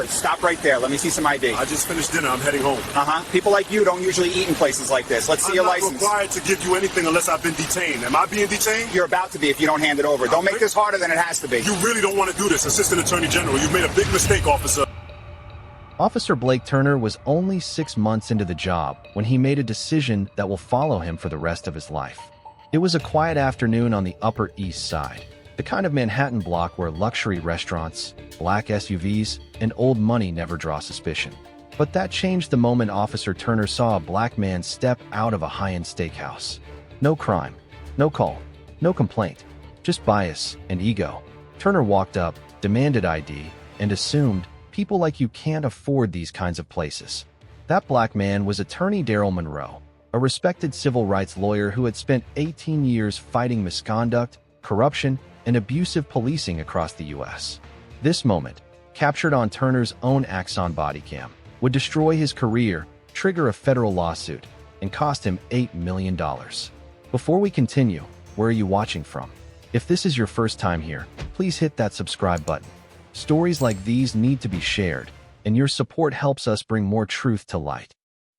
sir, stop right there. Let me see some ID. I just finished dinner. I'm heading home. People like you don't usually eat in places like this. Let's see your license. I'm not required to give you anything unless I've been detained. Am I being detained? You're about to be if you don't hand it over. Don't make this harder than it has to be. You really don't want to do this, Assistant Attorney General. You've made a big mistake, officer. Officer Blake Turner was only 6 months into the job when he made a decision that will follow him for the rest of his life. It was a quiet afternoon on the Upper East Side, the kind of Manhattan block where luxury restaurants, black SUVs, and old money never draw suspicion. But that changed the moment Officer Turner saw a black man step out of a high-end steakhouse. No crime, no call, no complaint, just bias and ego. Turner walked up, demanded ID, and assumed people like you can't afford these kinds of places. That black man was attorney Daryl Monroe, a respected civil rights lawyer who had spent 18 years fighting misconduct, corruption, and abusive policing across the U.S. This moment, captured on Turner's own Axon bodycam, would destroy his career, trigger a federal lawsuit, and cost him $8 million. Before we continue, where are you watching from? If this is your first time here, please hit that subscribe button. Stories like these need to be shared, and your support helps us bring more truth to light.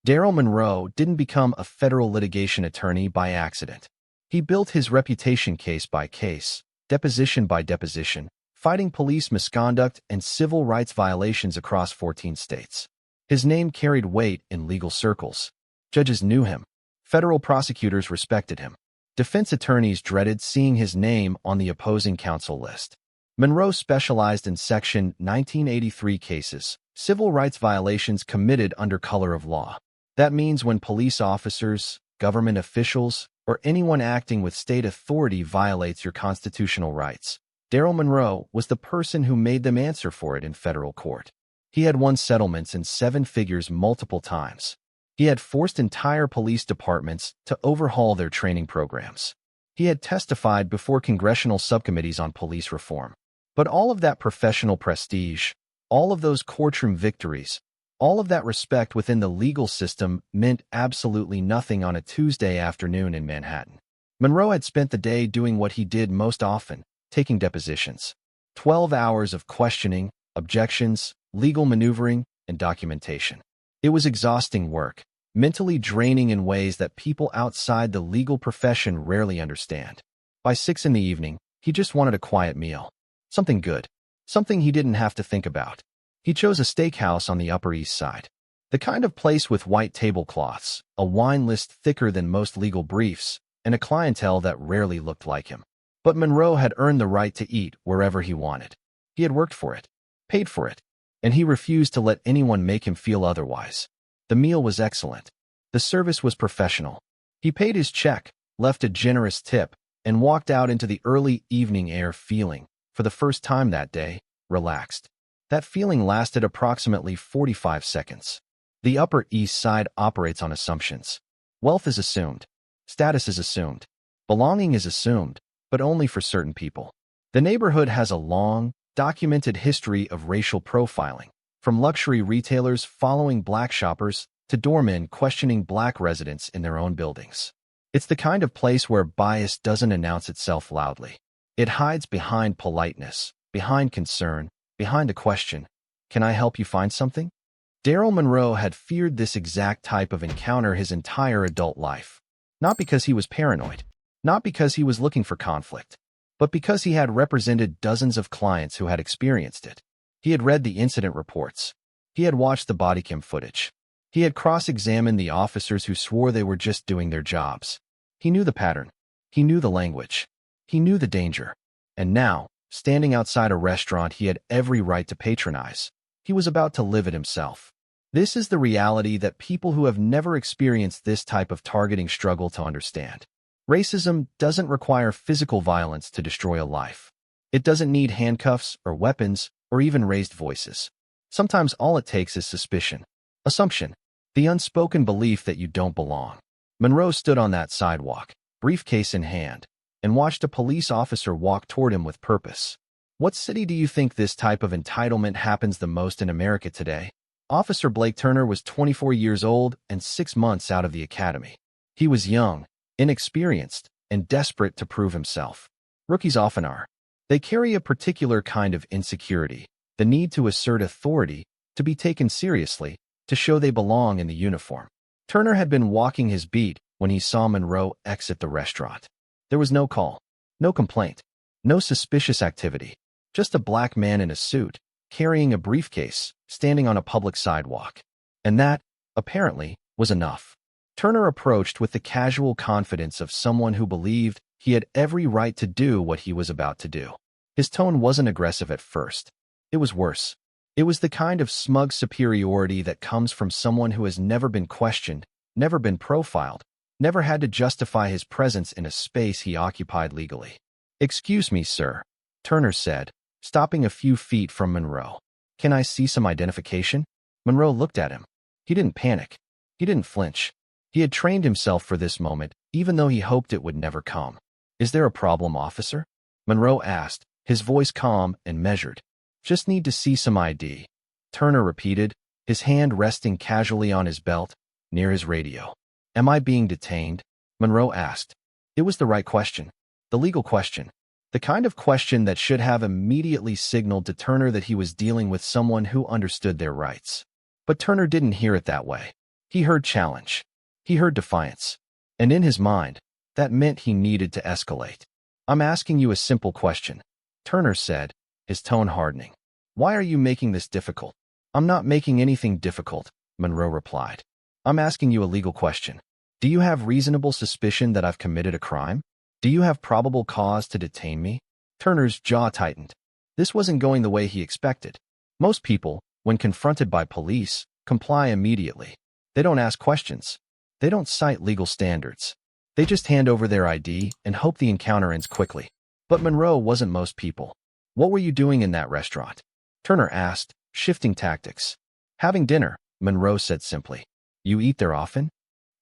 Daryl Monroe didn't become a federal litigation attorney by accident. He built his reputation case by case, deposition by deposition, fighting police misconduct and civil rights violations across 14 states. His name carried weight in legal circles. Judges knew him. Federal prosecutors respected him. Defense attorneys dreaded seeing his name on the opposing counsel list. Monroe specialized in Section 1983 cases, civil rights violations committed under color of law. That means when police officers, government officials, or anyone acting with state authority violates your constitutional rights. Daryl Monroe was the person who made them answer for it in federal court. He had won settlements in 7 figures multiple times. He had forced entire police departments to overhaul their training programs. He had testified before congressional subcommittees on police reform. But all of that professional prestige, all of those courtroom victories, all of that respect within the legal system meant absolutely nothing on a Tuesday afternoon in Manhattan. Monroe had spent the day doing what he did most often, taking depositions. 12 hours of questioning, objections, legal maneuvering, and documentation. It was exhausting work, mentally draining in ways that people outside the legal profession rarely understand. By 6 in the evening, he just wanted a quiet meal. Something good. Something he didn't have to think about. He chose a steakhouse on the Upper East Side. The kind of place with white tablecloths, a wine list thicker than most legal briefs, and a clientele that rarely looked like him. But Monroe had earned the right to eat wherever he wanted. He had worked for it, paid for it, and he refused to let anyone make him feel otherwise. The meal was excellent. The service was professional. He paid his check, left a generous tip, and walked out into the early evening air feeling, for the first time that day, relaxed. That feeling lasted approximately 45 seconds. The Upper East Side operates on assumptions. Wealth is assumed. Status is assumed. Belonging is assumed, but only for certain people. The neighborhood has a long, documented history of racial profiling, from luxury retailers following black shoppers to doormen questioning black residents in their own buildings. It's the kind of place where bias doesn't announce itself loudly. It hides behind politeness, behind concern, behind a question. Can I help you find something? Daryl Monroe had feared this exact type of encounter his entire adult life. Not because he was paranoid, not because he was looking for conflict, but because he had represented dozens of clients who had experienced it. He had read the incident reports. He had watched the bodycam footage. He had cross-examined the officers who swore they were just doing their jobs. He knew the pattern. He knew the language. He knew the danger. And now, standing outside a restaurant he had every right to patronize, he was about to live it himself. This is the reality that people who have never experienced this type of targeting struggle to understand. Racism doesn't require physical violence to destroy a life. It doesn't need handcuffs or weapons or even raised voices. Sometimes all it takes is suspicion, assumption, the unspoken belief that you don't belong. Monroe stood on that sidewalk, briefcase in hand, and watched a police officer walk toward him with purpose. What city do you think this type of entitlement happens the most in America today? Officer Blake Turner was 24 years old and 6 months out of the academy. He was young, inexperienced, and desperate to prove himself. Rookies often are. They carry a particular kind of insecurity, the need to assert authority to be taken seriously, to show they belong in the uniform. Turner had been walking his beat when he saw Monroe exit the restaurant. There was no call, no complaint, no suspicious activity, just a black man in a suit, carrying a briefcase, standing on a public sidewalk. And that, apparently, was enough. Turner approached with the casual confidence of someone who believed he had every right to do what he was about to do. His tone wasn't aggressive at first. It was worse. It was the kind of smug superiority that comes from someone who has never been questioned, never been profiled, never had to justify his presence in a space he occupied legally. "Excuse me, sir," Turner said, stopping a few feet from Monroe. "Can I see some identification?" Monroe looked at him. He didn't panic. He didn't flinch. He had trained himself for this moment, even though he hoped it would never come. "Is there a problem, officer?" Monroe asked, his voice calm and measured. "Just need to see some ID," Turner repeated, his hand resting casually on his belt, near his radio. "Am I being detained?" Monroe asked. It was the right question. The legal question. The kind of question that should have immediately signaled to Turner that he was dealing with someone who understood their rights. But Turner didn't hear it that way. He heard challenge. He heard defiance. And in his mind, that meant he needed to escalate. "I'm asking you a simple question," Turner said, his tone hardening. "Why are you making this difficult?" "I'm not making anything difficult," Monroe replied. "I'm asking you a legal question. Do you have reasonable suspicion that I've committed a crime? Do you have probable cause to detain me?" Turner's jaw tightened. This wasn't going the way he expected. Most people, when confronted by police, comply immediately. They don't ask questions. They don't cite legal standards. They just hand over their ID and hope the encounter ends quickly. But Monroe wasn't most people. "What were you doing in that restaurant?" Turner asked, shifting tactics. "Having dinner," Monroe said simply. "You eat there often?"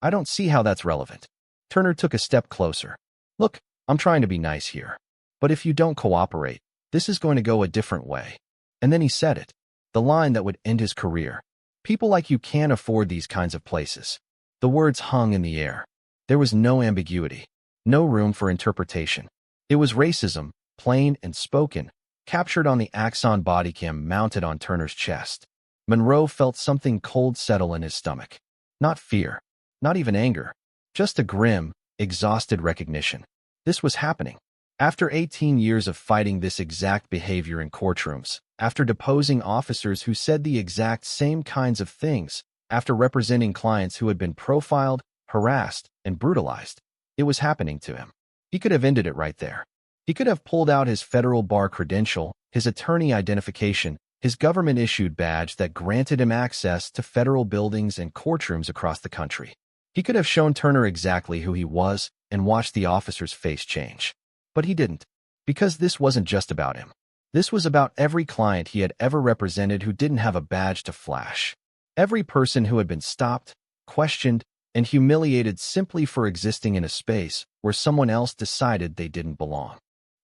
"I don't see how that's relevant." Turner took a step closer. "Look, I'm trying to be nice here. But if you don't cooperate, this is going to go a different way." And then he said it. The line that would end his career. "People like you can't afford these kinds of places." The words hung in the air. There was no ambiguity, no room for interpretation. It was racism, plain and spoken, captured on the Axon bodycam mounted on Turner's chest. Monroe felt something cold settle in his stomach. Not fear, not even anger, just a grim, exhausted recognition. This was happening. After 18 years of fighting this exact behavior in courtrooms, after deposing officers who said the exact same kinds of things, after representing clients who had been profiled, harassed, and brutalized, it was happening to him. He could have ended it right there. He could have pulled out his federal bar credential, his attorney identification, his government-issued badge that granted him access to federal buildings and courtrooms across the country. He could have shown Turner exactly who he was and watched the officer's face change. But he didn't, because this wasn't just about him. This was about every client he had ever represented who didn't have a badge to flash. Every person who had been stopped, questioned, and humiliated simply for existing in a space where someone else decided they didn't belong.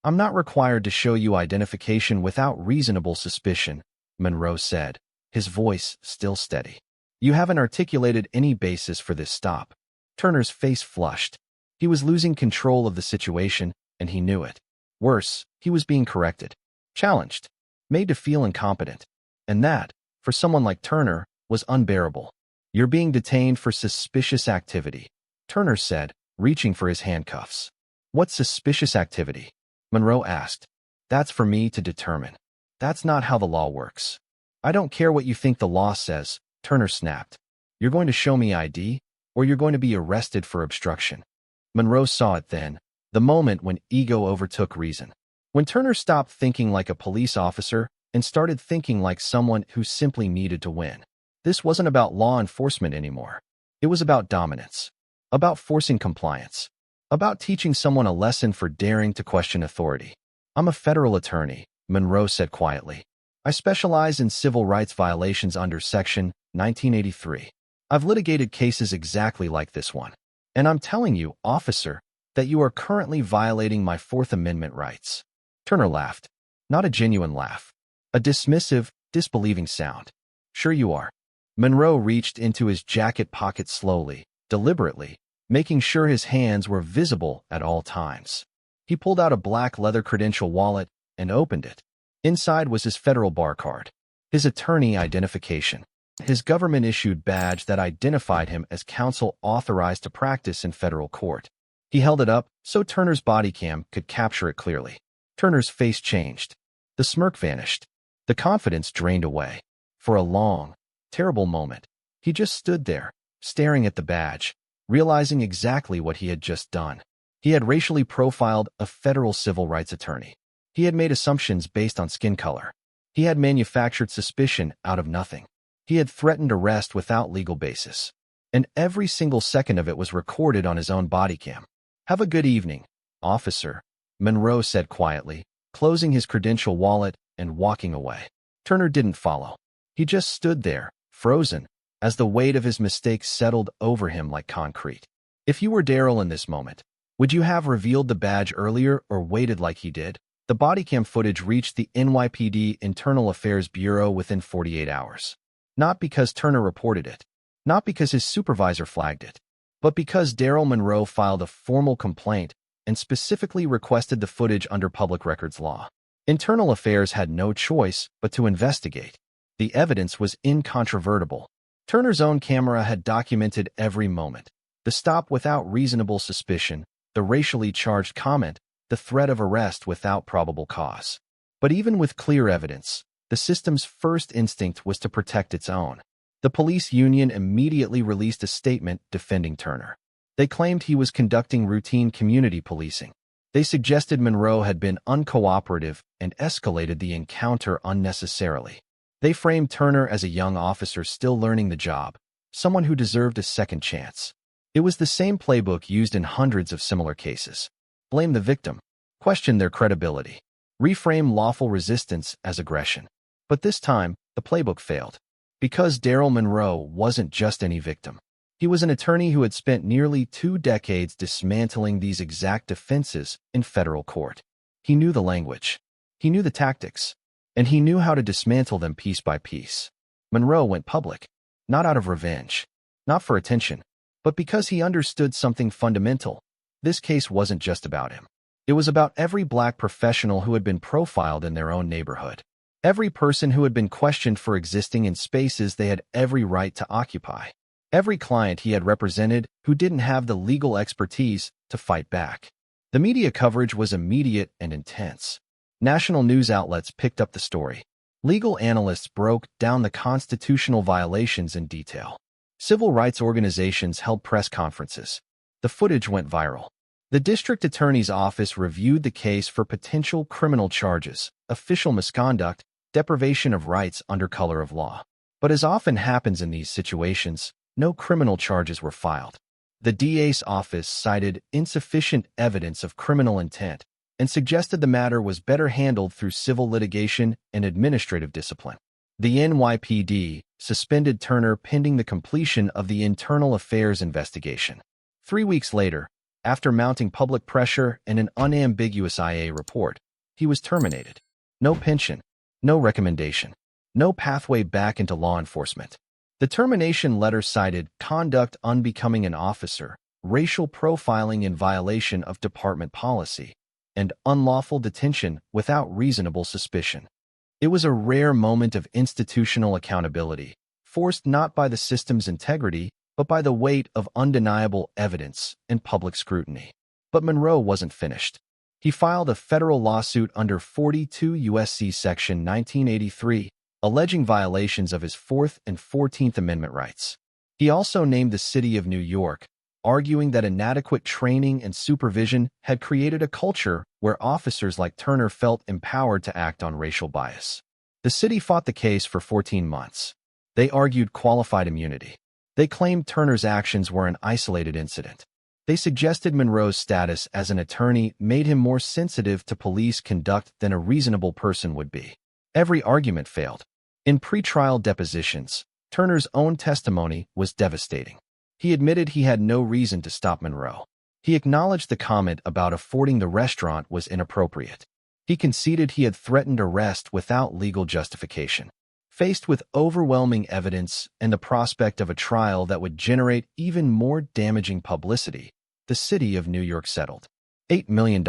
"I'm not required to show you identification without reasonable suspicion," Monroe said, his voice still steady. "You haven't articulated any basis for this stop." Turner's face flushed. He was losing control of the situation, and he knew it. Worse, he was being corrected, challenged, made to feel incompetent. And that, for someone like Turner, was unbearable. "You're being detained for suspicious activity," Turner said, reaching for his handcuffs. "What suspicious activity?" Monroe asked. "That's for me to determine. That's not how the law works." "I don't care what you think the law says," Turner snapped. "You're going to show me ID, or you're going to be arrested for obstruction." Monroe saw it then, the moment when ego overtook reason. When Turner stopped thinking like a police officer and started thinking like someone who simply needed to win. This wasn't about law enforcement anymore. It was about dominance, about forcing compliance, about teaching someone a lesson for daring to question authority. "I'm a federal attorney," Monroe said quietly. "I specialize in civil rights violations under Section 1983. I've litigated cases exactly like this one. And I'm telling you, officer, that you are currently violating my Fourth Amendment rights." Turner laughed. Not a genuine laugh. A dismissive, disbelieving sound. "Sure you are." Monroe reached into his jacket pocket slowly, deliberately, making sure his hands were visible at all times. He pulled out a black leather credential wallet and opened it. Inside was his federal bar card. His attorney identification. His government-issued badge that identified him as counsel authorized to practice in federal court. He held it up so Turner's bodycam could capture it clearly. Turner's face changed. The smirk vanished. The confidence drained away. For a long, terrible moment, he just stood there, staring at the badge, realizing exactly what he had just done. He had racially profiled a federal civil rights attorney. He had made assumptions based on skin color. He had manufactured suspicion out of nothing. He had threatened arrest without legal basis. And every single second of it was recorded on his own bodycam. "Have a good evening, officer," Monroe said quietly, closing his credential wallet and walking away. Turner didn't follow. He just stood there, frozen, as the weight of his mistakes settled over him like concrete. If you were Darrell in this moment, would you have revealed the badge earlier or waited like he did? The bodycam footage reached the NYPD Internal Affairs Bureau within 48 hours. Not because Turner reported it, not because his supervisor flagged it, but because Darrell Monroe filed a formal complaint and specifically requested the footage under public records law. Internal Affairs had no choice but to investigate. The evidence was incontrovertible. Turner's own camera had documented every moment. The stop without reasonable suspicion, the racially charged comment, the threat of arrest without probable cause. But even with clear evidence, the system's first instinct was to protect its own. The police union immediately released a statement defending Turner. They claimed he was conducting routine community policing. They suggested Monroe had been uncooperative and escalated the encounter unnecessarily. They framed Turner as a young officer still learning the job, someone who deserved a second chance. It was the same playbook used in hundreds of similar cases. Blame the victim, question their credibility, reframe lawful resistance as aggression. But this time, the playbook failed. Because Darrell Monroe wasn't just any victim. He was an attorney who had spent nearly 2 decades dismantling these exact defenses in federal court. He knew the language. He knew the tactics. And he knew how to dismantle them piece by piece. Monroe went public, not out of revenge, not for attention, but because he understood something fundamental. This case wasn't just about him. It was about every black professional who had been profiled in their own neighborhood. Every person who had been questioned for existing in spaces they had every right to occupy. Every client he had represented who didn't have the legal expertise to fight back. The media coverage was immediate and intense. National news outlets picked up the story. Legal analysts broke down the constitutional violations in detail. Civil rights organizations held press conferences. The footage went viral. The district attorney's office reviewed the case for potential criminal charges, official misconduct, deprivation of rights under color of law. But as often happens in these situations, no criminal charges were filed. The DA's office cited insufficient evidence of criminal intent and suggested the matter was better handled through civil litigation and administrative discipline. The NYPD suspended Turner pending the completion of the internal affairs investigation. 3 weeks later, after mounting public pressure and an unambiguous IA report, he was terminated. No pension, no recommendation, no pathway back into law enforcement. The termination letter cited conduct unbecoming an officer, racial profiling in violation of department policy, and unlawful detention without reasonable suspicion. It was a rare moment of institutional accountability, forced not by the system's integrity, but by the weight of undeniable evidence and public scrutiny. But Monroe wasn't finished. He filed a federal lawsuit under 42 U.S.C. Section 1983, alleging violations of his 4th and 14th Amendment rights. He also named the city of New York, arguing that inadequate training and supervision had created a culture where officers like Turner felt empowered to act on racial bias. The city fought the case for 14 months. They argued qualified immunity. They claimed Turner's actions were an isolated incident. They suggested Monroe's status as an attorney made him more sensitive to police conduct than a reasonable person would be. Every argument failed. In pretrial depositions, Turner's own testimony was devastating. He admitted he had no reason to stop Monroe. He acknowledged the comment about affording the restaurant was inappropriate. He conceded he had threatened arrest without legal justification. Faced with overwhelming evidence and the prospect of a trial that would generate even more damaging publicity, the city of New York settled. $8 million.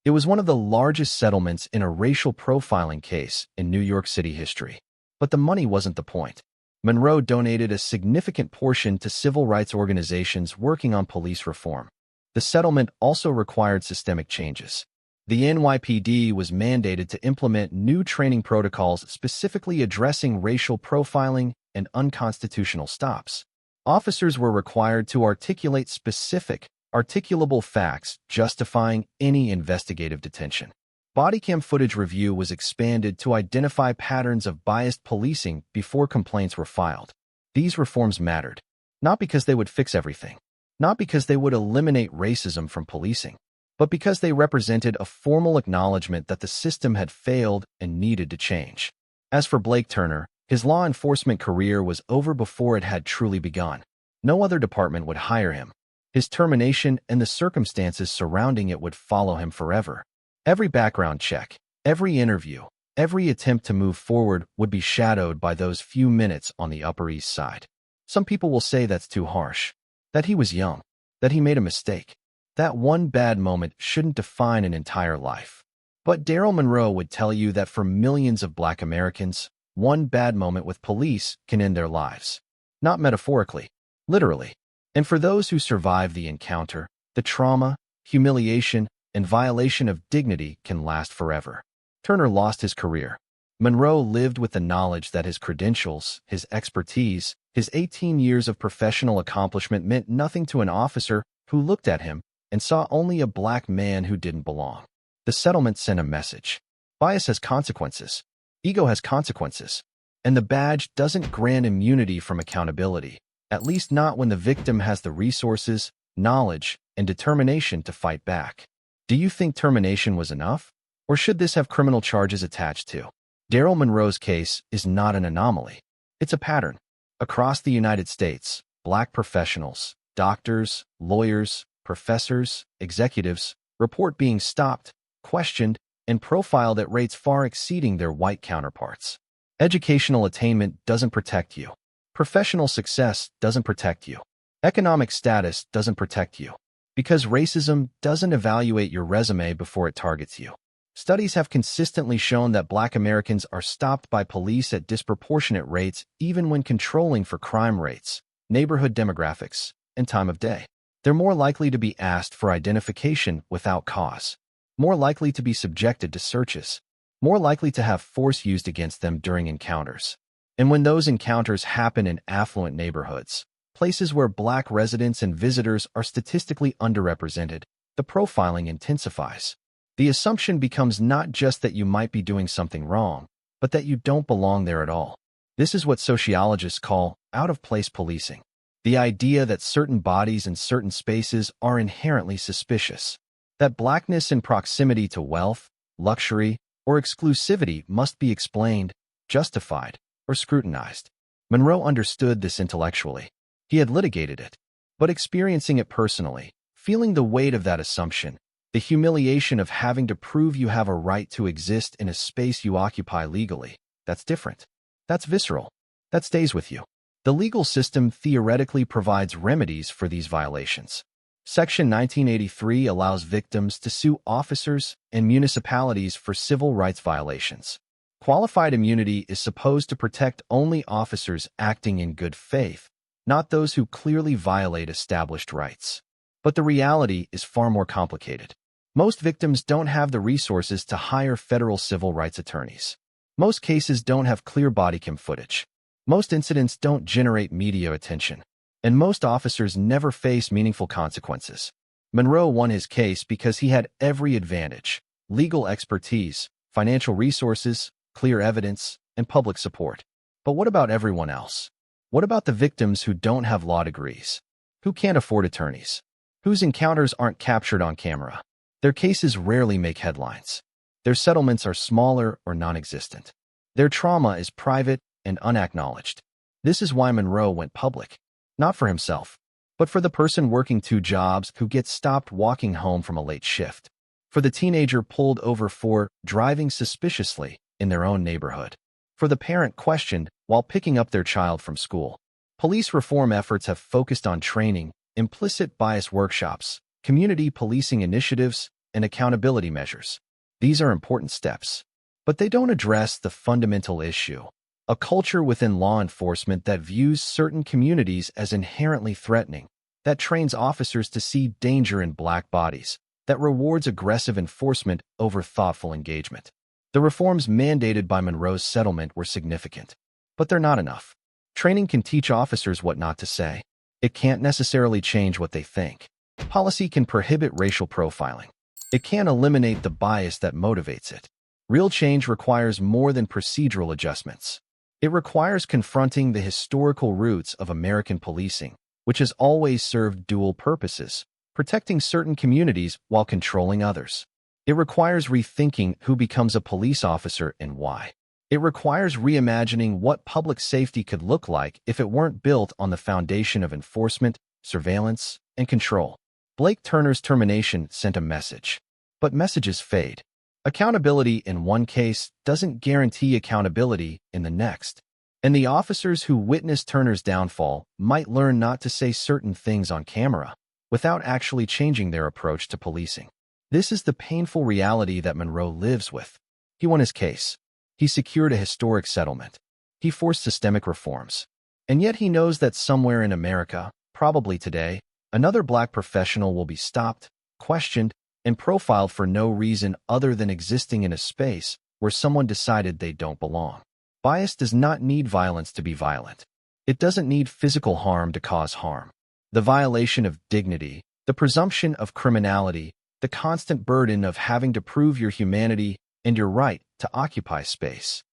It was one of the largest settlements in a racial profiling case in New York City history. But the money wasn't the point. Monroe donated a significant portion to civil rights organizations working on police reform. The settlement also required systemic changes. The NYPD was mandated to implement new training protocols specifically addressing racial profiling and unconstitutional stops. Officers were required to articulate specific, articulable facts justifying any investigative detention. Bodycam footage review was expanded to identify patterns of biased policing before complaints were filed. These reforms mattered, not because they would fix everything, not because they would eliminate racism from policing, but because they represented a formal acknowledgement that the system had failed and needed to change. As for Blake Turner, his law enforcement career was over before it had truly begun. No other department would hire him. His termination and the circumstances surrounding it would follow him forever. Every background check, every interview, every attempt to move forward would be shadowed by those few minutes on the Upper East Side. Some people will say that's too harsh, that he was young, that he made a mistake. That one bad moment shouldn't define an entire life. But Daryl Monroe would tell you that for millions of Black Americans, one bad moment with police can end their lives. Not metaphorically, literally. And for those who survive the encounter, the trauma, humiliation, and violation of dignity can last forever. Turner lost his career. Monroe lived with the knowledge that his credentials, his expertise, his 18 years of professional accomplishment meant nothing to an officer who looked at him and saw only a Black man who didn't belong. The settlement sent a message. Bias has consequences. Ego has consequences. And the badge doesn't grant immunity from accountability, at least not when the victim has the resources, knowledge, and determination to fight back. Do you think termination was enough? Or should this have criminal charges attached to? Daryl Monroe's case is not an anomaly. It's a pattern. Across the United States, Black professionals, doctors, lawyers, professors, executives, report being stopped, questioned, and profiled at rates far exceeding their white counterparts. Educational attainment doesn't protect you. Professional success doesn't protect you. Economic status doesn't protect you. Because racism doesn't evaluate your resume before it targets you. Studies have consistently shown that Black Americans are stopped by police at disproportionate rates even when controlling for crime rates, neighborhood demographics, and time of day. They're more likely to be asked for identification without cause, more likely to be subjected to searches, more likely to have force used against them during encounters. And when those encounters happen in affluent neighborhoods, places where Black residents and visitors are statistically underrepresented, the profiling intensifies. The assumption becomes not just that you might be doing something wrong, but that you don't belong there at all. This is what sociologists call out-of-place policing. The idea that certain bodies and certain spaces are inherently suspicious. That Blackness in proximity to wealth, luxury, or exclusivity must be explained, justified, or scrutinized. Monroe understood this intellectually. He had litigated it. But experiencing it personally, feeling the weight of that assumption, the humiliation of having to prove you have a right to exist in a space you occupy legally, that's different. That's visceral. That stays with you. The legal system theoretically provides remedies for these violations. Section 1983 allows victims to sue officers and municipalities for civil rights violations. Qualified immunity is supposed to protect only officers acting in good faith, not those who clearly violate established rights. But the reality is far more complicated. Most victims don't have the resources to hire federal civil rights attorneys. Most cases don't have clear bodycam footage. Most incidents don't generate media attention. And most officers never face meaningful consequences. Monroe won his case because he had every advantage: legal expertise, financial resources, clear evidence, and public support. But what about everyone else? What about the victims who don't have law degrees? Who can't afford attorneys? Whose encounters aren't captured on camera? Their cases rarely make headlines. Their settlements are smaller or non-existent. Their trauma is private and unacknowledged. This is why Monroe went public. Not for himself, but for the person working two jobs who gets stopped walking home from a late shift. For the teenager pulled over for driving suspiciously in their own neighborhood. For the parent questioned while picking up their child from school. Police reform efforts have focused on training, implicit bias workshops, community policing initiatives, and accountability measures. These are important steps, but they don't address the fundamental issue A culture within law enforcement that views certain communities as inherently threatening, that trains officers to see danger in black bodies, that rewards aggressive enforcement over thoughtful engagement. The reforms mandated by Monroe's settlement were significant, but they're not enough. Training can teach officers what not to say. It can't necessarily change what they think. Policy can prohibit racial profiling. It can't eliminate the bias that motivates it. Real change requires more than procedural adjustments. It requires confronting the historical roots of American policing, which has always served dual purposes, protecting certain communities while controlling others. It requires rethinking who becomes a police officer and why. It requires reimagining what public safety could look like if it weren't built on the foundation of enforcement, surveillance, and control. Blake Turner's termination sent a message. But messages fade. Accountability in one case doesn't guarantee accountability in the next. And the officers who witnessed Turner's downfall might learn not to say certain things on camera without actually changing their approach to policing. This is the painful reality that Monroe lives with. He won his case. He secured a historic settlement. He forced systemic reforms. And yet he knows that somewhere in America, probably today, another black professional will be stopped, questioned, and profiled for no reason other than existing in a space where someone decided they don't belong. Bias does not need violence to be violent. It doesn't need physical harm to cause harm. The violation of dignity, the presumption of criminality, the constant burden of having to prove your humanity and your right to occupy space.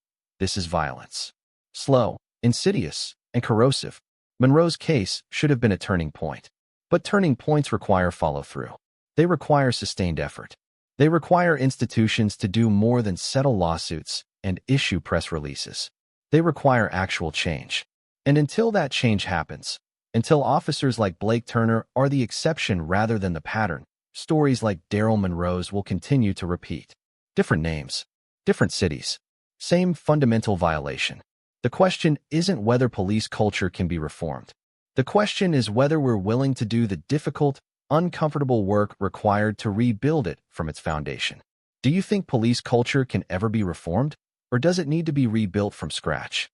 This is violence. Slow, insidious, and corrosive. Monroe's case should have been a turning point. But turning points require follow-through. They require sustained effort. They require institutions to do more than settle lawsuits and issue press releases. They require actual change. And until that change happens, until officers like Blake Turner are the exception rather than the pattern, stories like Daryl Monroe's will continue to repeat. Different names, different cities, same fundamental violation. The question isn't whether police culture can be reformed. The question is whether we're willing to do the difficult, uncomfortable work required to rebuild it from its foundation. Do you think police culture can ever be reformed, or does it need to be rebuilt from scratch?